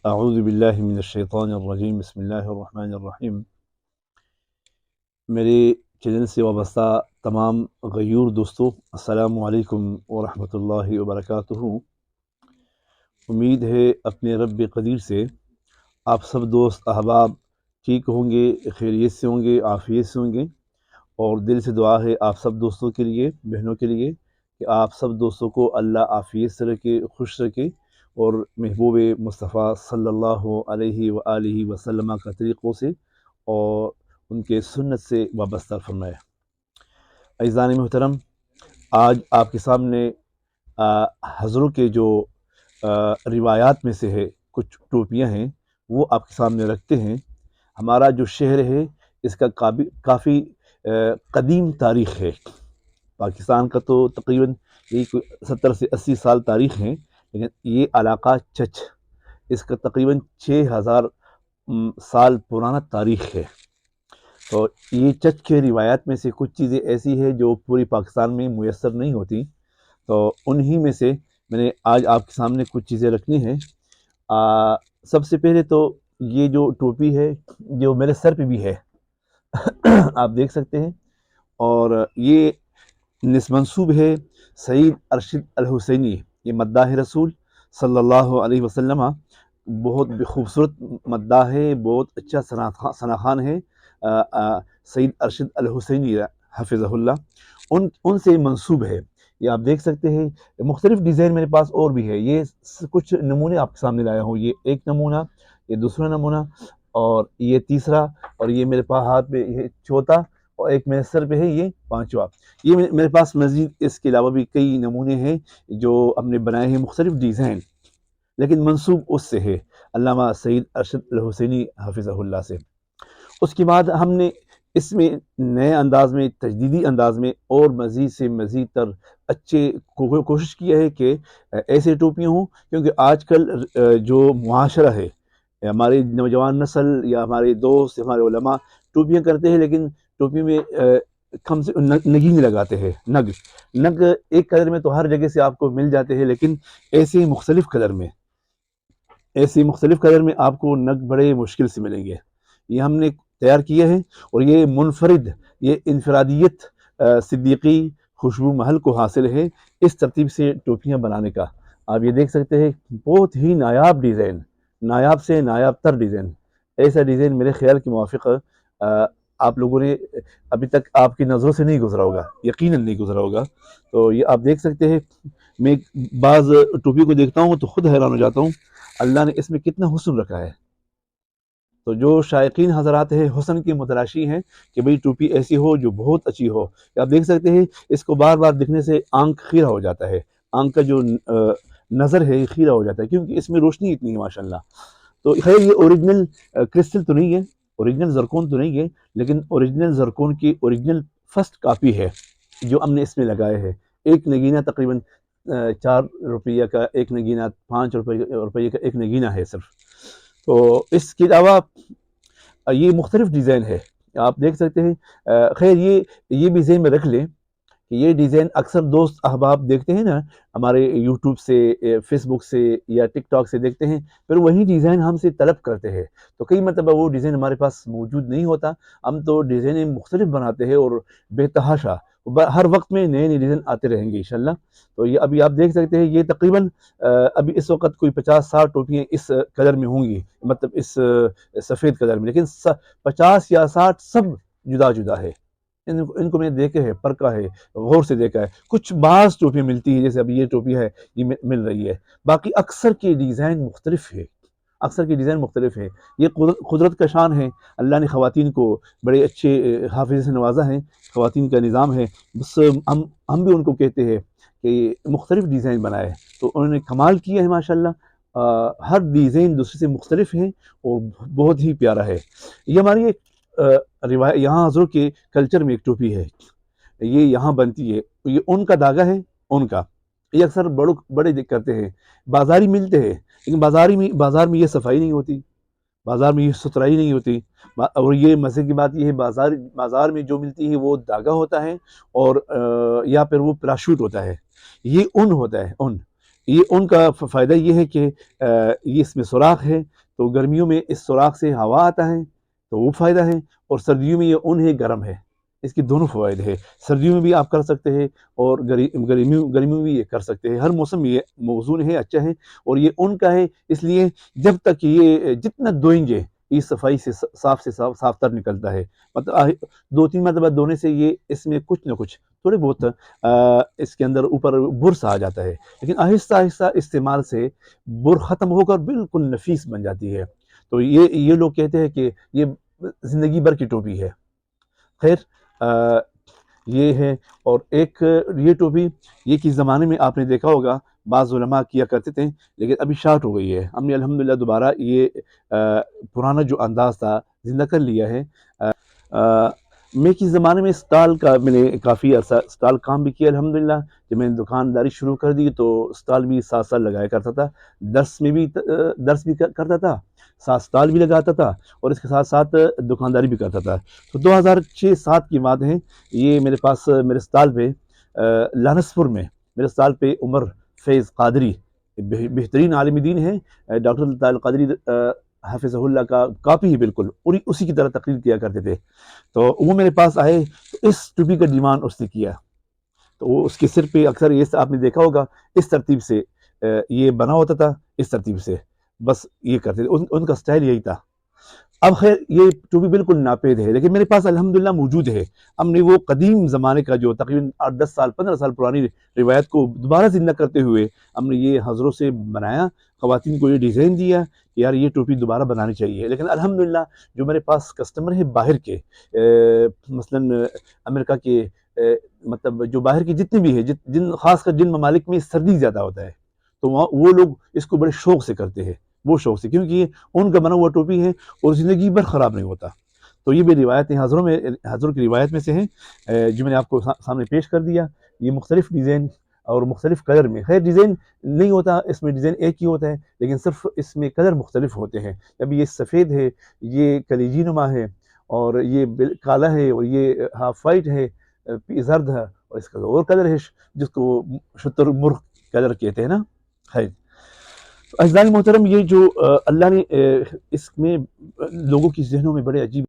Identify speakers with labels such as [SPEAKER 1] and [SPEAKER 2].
[SPEAKER 1] اعوذ باللہ من الشیطان الرجیم، بسم اللہ الرحمن الرحیم۔ میرے چینل سے وابستہ تمام غیور دوستوں، السلام علیکم ورحمۃ اللہ وبرکاتہ۔ امید ہے اپنے رب قدیر سے آپ سب دوست احباب ٹھیک ہوں گے، خیریت سے ہوں گے، عافیت سے ہوں گے، اور دل سے دعا ہے آپ سب دوستوں کے لیے، بہنوں کے لیے، کہ آپ سب دوستوں کو اللہ عافیت سے رکھے، خوش رکھے، اور محبوب مصطفیٰ صلی اللہ علیہ وآلہ وسلم کا طریقوں سے اور ان کے سنت سے وابستہ فرمائے۔ عزیزان محترم، آج آپ کے سامنے حضروں کے جو روایات میں سے ہے کچھ ٹوپیاں ہیں وہ آپ کے سامنے رکھتے ہیں۔ ہمارا جو شہر ہے اس کا کافی قدیم تاریخ ہے۔ پاکستان کا تو تقریباً یہی 70 سے 80 سال تاریخ ہیں، لیکن یہ علاقہ چچ، اس کا تقریباً 6000 سال پرانا تاریخ ہے۔ تو یہ چچ کے روایات میں سے کچھ چیزیں ایسی ہیں جو پوری پاکستان میں میسر نہیں ہوتی، تو انہی میں سے میں نے آج آپ کے سامنے کچھ چیزیں رکھنی ہیں۔ سب سے پہلے تو یہ جو ٹوپی ہے جو میرے سر پہ بھی ہے آپ دیکھ سکتے ہیں، اور یہ منسوب ہے سعید ارشد الحسینی، یہ مداح رسول صلی اللہ علیہ وسلم، بہت خوبصورت مداح ہے، بہت اچھا ثناخوان ہے سعید ارشد الحسینی حفظہ اللہ، ان سے منسوب ہے۔ یہ آپ دیکھ سکتے ہیں، مختلف ڈیزائن میرے پاس اور بھی ہے، یہ کچھ نمونے آپ کے سامنے لایا ہوں۔ یہ ایک نمونہ، یہ دوسرا نمونہ، اور یہ تیسرا، اور یہ میرے پاس ہاتھ میں یہ چوتھا، اور ایک میرے سر پہ ہے یہ پانچواں۔ یہ میرے پاس مزید اس کے علاوہ بھی کئی نمونے ہیں جو ہم نے بنائے ہیں، مختلف ڈیزائن، لیکن منسوب اس سے ہے، علامہ سعید ارشد الحسینی حفظہ اللہ سے۔ اس کے بعد ہم نے اس میں نئے انداز میں، تجدیدی انداز میں، اور مزید سے مزید تر اچھے کوشش کی ہے کہ ایسے ٹوپیاں ہوں، کیونکہ آج کل جو معاشرہ ہے، ہماری نوجوان نسل یا ہمارے دوست، ہمارے علماء ٹوپیاں کرتے ہیں، لیکن ٹوپی میں کم سے نگین لگاتے ہیں۔ نگ ایک کلر میں تو ہر جگہ سے آپ کو مل جاتے ہیں، لیکن ایسے مختلف کلر میں آپ کو نگ بڑے مشکل سے ملیں گے۔ یہ ہم نے تیار کیے ہیں، اور یہ منفرد، یہ انفرادیت صدیقی خوشبو محل کو حاصل ہے اس ترتیب سے ٹوپیاں بنانے کا۔ آپ یہ دیکھ سکتے ہیں، بہت ہی نایاب ڈیزائن، نایاب سے نایاب تر ڈیزائن، ایسا ڈیزائن میرے خیال کے موافق آپ لوگوں نے ابھی تک آپ کی نظروں سے نہیں گزرا ہوگا، یقیناً نہیں گزرا ہوگا۔ تو یہ آپ دیکھ سکتے ہیں، میں بعض ٹوپی کو دیکھتا ہوں تو خود حیران ہو جاتا ہوں، اللہ نے اس میں کتنا حسن رکھا ہے۔ تو جو شائقین حضرات ہیں حسن کے متلاشی ہیں کہ بھئی ٹوپی ایسی ہو جو بہت اچھی ہو۔ آپ دیکھ سکتے ہیں، اس کو بار بار دکھنے سے آنکھ خیرہ ہو جاتا ہے، آنکھ کا جو نظر ہے خیرہ ہو جاتا ہے، کیونکہ اس میں روشنی اتنی ہے ماشاءاللہ۔ تو خیر، یہ اوریجنل کرسٹل تو نہیں ہے، اوریجنل زرکون تو نہیں ہے، لیکن اوریجنل زرکون کی اوریجنل فرسٹ کاپی ہے جو ہم نے اس میں لگائے ہے۔ ایک نگینہ تقریباً 4 روپیہ کا ایک نگینہ، 5 روپیہ کا ایک نگینہ ہے صرف۔ تو اس کے علاوہ یہ مختلف ڈیزائن ہے، آپ دیکھ سکتے ہیں۔ خیر، یہ بھی ذہن میں رکھ لیں کہ یہ ڈیزائن اکثر دوست احباب دیکھتے ہیں نا، ہمارے یوٹیوب سے، فیس بک سے یا ٹک ٹاک سے دیکھتے ہیں، پھر وہی ڈیزائن ہم سے طلب کرتے ہیں، تو کئی مرتبہ وہ ڈیزائن ہمارے پاس موجود نہیں ہوتا۔ ہم تو ڈیزائنیں مختلف بناتے ہیں، اور بے تحاشا ہر وقت میں نئے نئے ڈیزائن آتے رہیں گے انشاءاللہ۔ تو یہ ابھی آپ دیکھ سکتے ہیں، یہ تقریباً ابھی اس وقت کوئی 50-60 ٹوپیاں اس کلر میں ہوں گی، مطلب اس سفید کلر میں، لیکن 50 یا 60 سب جدا جدا ہے۔ ان کو میں نے دیکھا ہے، پرکھا ہے، غور سے دیکھا ہے۔ کچھ بعض ٹوپیاں ملتی ہیں، جیسے ابھی یہ ٹوپی ہے، یہ مل رہی ہے، باقی اکثر کی ڈیزائن مختلف ہے، یہ قدرت کا شان ہے۔ اللہ نے خواتین کو بڑے اچھے حافظ سے نوازا ہے، خواتین کا نظام ہے، بس ہم بھی ان کو کہتے ہیں کہ مختلف ڈیزائن بنائے، تو انہوں نے کمال کیا ہے ماشاءاللہ۔ ہر ڈیزائن دوسرے سے مختلف ہے اور بہت ہی پیارا ہے۔ یہ ہماری ایک روایت، یہاں حضور کے کلچر میں ایک ٹوپی ہے، یہ یہاں بنتی ہے، یہ ان کا دھاگا ہے، ان کا، یہ اکثر بڑے کرتے ہیں، بازاری ملتے ہیں، لیکن بازار میں یہ صفائی نہیں ہوتی، بازار میں یہ ستھرائی نہیں ہوتی، اور یہ مزے کی بات یہ ہے، بازار میں جو ملتی ہے وہ دھاگا ہوتا ہے، اور یا پھر وہ پیراشوٹ ہوتا ہے، یہ اون ہوتا ہے، اون، یہ ان کا فائدہ یہ ہے کہ یہ اس میں سوراخ ہے، تو گرمیوں میں اس سوراخ سے ہوا آتا ہے تو وہ فائدہ ہے، اور سردیوں میں یہ اون ہے، گرم ہے۔ اس کی دونوں فوائد ہے، سردیوں میں بھی آپ کر سکتے ہیں اور گرمیوں میں بھی یہ کر سکتے ہیں، ہر موسم میں یہ موزون ہے، اچھا ہے، اور یہ اون کا ہے، اس لیے جب تک یہ جتنا دھوئیں گے یہ صفائی سے صاف تر نکلتا ہے، مطلب 2-3 مرتبہ دھونے سے یہ اس میں کچھ نہ کچھ تھوڑے بہت اس کے اندر اوپر برس آ جاتا ہے، لیکن آہستہ آہستہ استعمال سے بر ختم ہو کر بالکل نفیس بن جاتی ہے۔ تو یہ لوگ کہتے ہیں کہ یہ زندگی بھر کی ٹوپی ہے۔ خیر یہ ہے، اور ایک یہ ٹوپی یہ کہ زمانے میں آپ نے دیکھا ہوگا بعض علماء کیا کرتے تھے، لیکن ابھی شارٹ ہو گئی ہے، ہم نے الحمدللہ دوبارہ یہ پرانا جو انداز تھا زندہ کر لیا ہے۔ میں کے زمانے میں اسٹال کا میں نے کافی عرصہ اسٹال کام بھی کیا الحمدللہ۔ جب میں نے دکانداری شروع کر دی تو اسٹال بھی ساتھ ساتھ لگایا کرتا تھا، درس بھی کرتا تھا، ساتھ اسٹال بھی لگاتا تھا، اور اس کے ساتھ ساتھ دکانداری بھی کرتا تھا۔ تو 2006-07 کی بات ہے، یہ میرے پاس میرے اسٹال پہ لانسپور میں میرے اسٹال پہ عمر فیض قادری بہترین عالم دین ہیں، ڈاکٹر طارق قادری حافظہ اللہ کا کاپی ہی بالکل اسی کی طرح تقریر کیا کرتے تھے۔ تو وہ میرے پاس آئے تو اس ٹوپی کا ڈیمانڈ اس نے کیا، تو وہ اس کے سر پہ اکثر یہ آپ نے دیکھا ہوگا اس ترتیب سے یہ بنا ہوتا تھا، اس ترتیب سے بس یہ کرتے تھے، ان کا سٹائل یہی تھا۔ اب خیر یہ ٹوپی بالکل ناپید ہے، لیکن میرے پاس الحمدللہ موجود ہے۔ ہم نے وہ قدیم زمانے کا جو تقریباً 8-10 سال 15 سال پرانی روایت کو دوبارہ زندہ کرتے ہوئے ہم نے یہ حضروں سے بنایا، خواتین کو یہ ڈیزائن دیا کہ یار یہ ٹوپی دوبارہ بنانی چاہیے۔ لیکن الحمدللہ جو میرے پاس کسٹمر ہے باہر کے، مثلاً امریکہ کے، مطلب جو باہر کے جتنے بھی ہیں، خاص کر جن ممالک میں سردی زیادہ ہوتا ہے، تو وہ لوگ اس کو بڑے شوق سے کرتے ہیں، وہ شوق سے، کیونکہ یہ ان کا بنا ہوا ٹوپی ہے اور زندگی بھر خراب نہیں ہوتا۔ تو یہ بھی روایتیں حضروں کی روایت میں سے ہیں جو میں نے آپ کو سامنے پیش کر دیا۔ یہ مختلف ڈیزائن اور مختلف کلر میں، خیر ڈیزائن نہیں ہوتا اس میں، ڈیزائن ایک ہی ہوتا ہے، لیکن صرف اس میں کلر مختلف ہوتے ہیں۔ اب یہ سفید ہے، یہ کلیجی نما ہے، اور یہ کالا ہے، اور یہ ہاف وائٹ ہے، زرد ہے، اور اس کا اور کلر ہے جس کو شتر مرغ کلر کہتے ہیں نا۔ خیر عزیزان محترم، یہ جو اللہ نے اس میں لوگوں کی ذہنوں میں بڑے عجیب